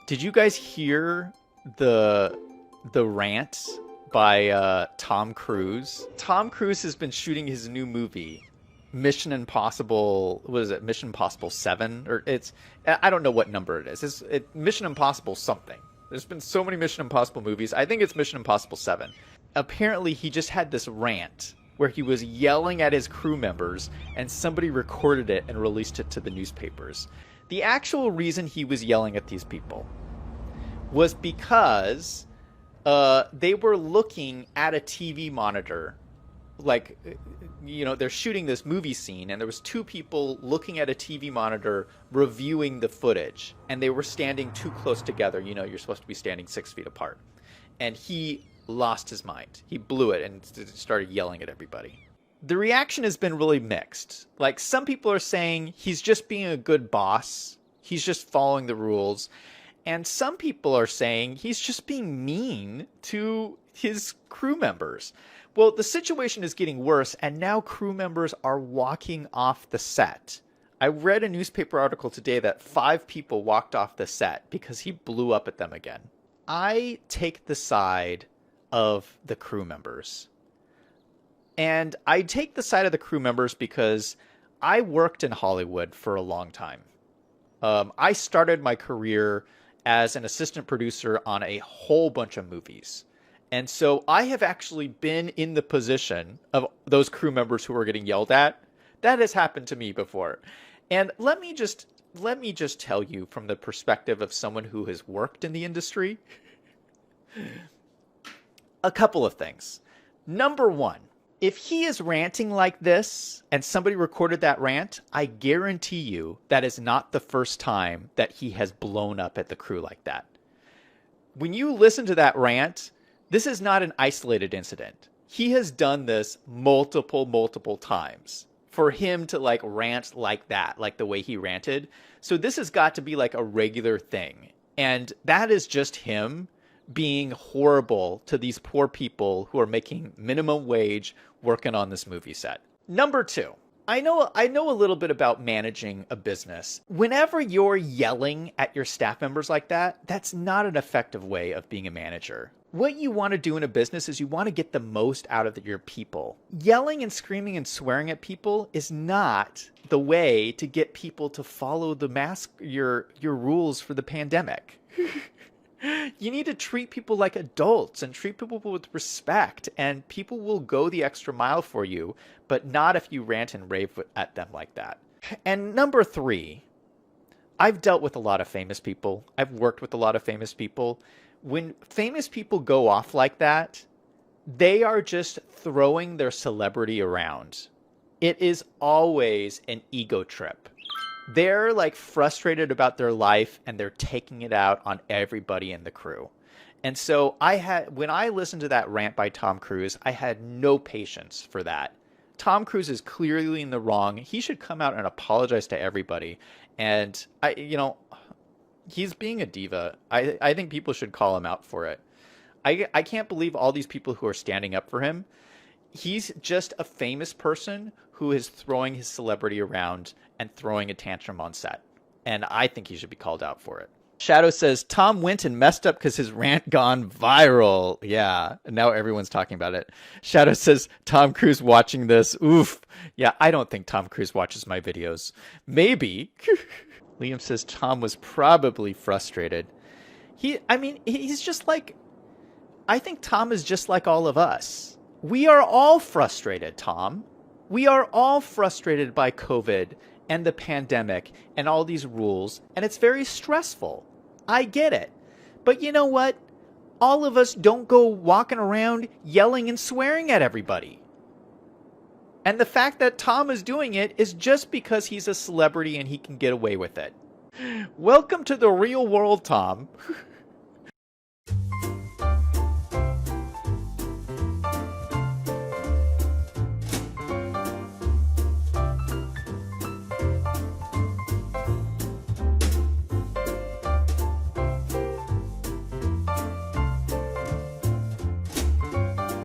Did you guys hear the rant by Tom Cruise? Tom Cruise has been shooting his new movie, Mission Impossible. What is it? Mission Impossible 7, or I don't know what number it is. Mission Impossible something. There's been so many Mission Impossible movies. I think it's Mission Impossible 7. Apparently, he just had this rant where he was yelling at his crew members, and somebody recorded it and released it to the newspapers. The actual reason he was yelling at these people was because they were looking at a TV monitor. Like, they're shooting this movie scene, and there was two people looking at a TV monitor reviewing the footage, and they were standing too close together. You're supposed to be standing 6 feet apart. And he lost his mind. He blew it and started yelling at everybody. The reaction has been really mixed. Like, some people are saying he's just being a good boss. He's just following the rules. And some people are saying he's just being mean to his crew members. Well, the situation is getting worse, and now crew members are walking off the set. I read a newspaper article today that 5 people walked off the set because he blew up at them again. I take the side of the crew members. And I take the side of the crew members because I worked in Hollywood for a long time. I started my career as an assistant producer on a whole bunch of movies. And so I have actually been in the position of those crew members who are getting yelled at. That has happened to me before. And let me just tell you from the perspective of someone who has worked in the industry, a couple of things. Number one, if he is ranting like this and somebody recorded that rant, I guarantee you that is not the first time that he has blown up at the crew like that. When you listen to that rant, this is not an isolated incident. He has done this multiple times for him to rant like that, like the way he ranted. So this has got to be like a regular thing. And that is just him being horrible to these poor people who are making minimum wage working on this movie set. Number two, I know a little bit about managing a business. Whenever you're yelling at your staff members like that, that's not an effective way of being a manager. What you want to do in a business is you want to get the most out of your people. Yelling and screaming and swearing at people is not the way to get people to follow your rules for the pandemic. You need to treat people like adults and treat people with respect, and people will go the extra mile for you, but not if you rant and rave at them like that. And number three, I've dealt with a lot of famous people. I've worked with a lot of famous people. When famous people go off like that, they are just throwing their celebrity around. It is always an ego trip. They're frustrated about their life, and they're taking it out on everybody in the crew. And so when I listened to that rant by Tom Cruise, I had no patience for that. Tom Cruise is clearly in the wrong. He should come out and apologize to everybody. And he's being a diva. I think people should call him out for it. I can't believe all these people who are standing up for him. He's just a famous person who is throwing his celebrity around and throwing a tantrum on set. And I think he should be called out for it. Shadow says, Tom went and messed up because his rant gone viral. Yeah, and now everyone's talking about it. Shadow says, Tom Cruise watching this. Oof. Yeah, I don't think Tom Cruise watches my videos. Maybe. Liam says, Tom was probably frustrated. He's just I think Tom is just like all of us. We are all frustrated, Tom. We are all frustrated by COVID and the pandemic and all these rules, and it's very stressful. I get it. But you know what? All of us don't go walking around yelling and swearing at everybody. And the fact that Tom is doing it is just because he's a celebrity and he can get away with it. Welcome to the real world, Tom.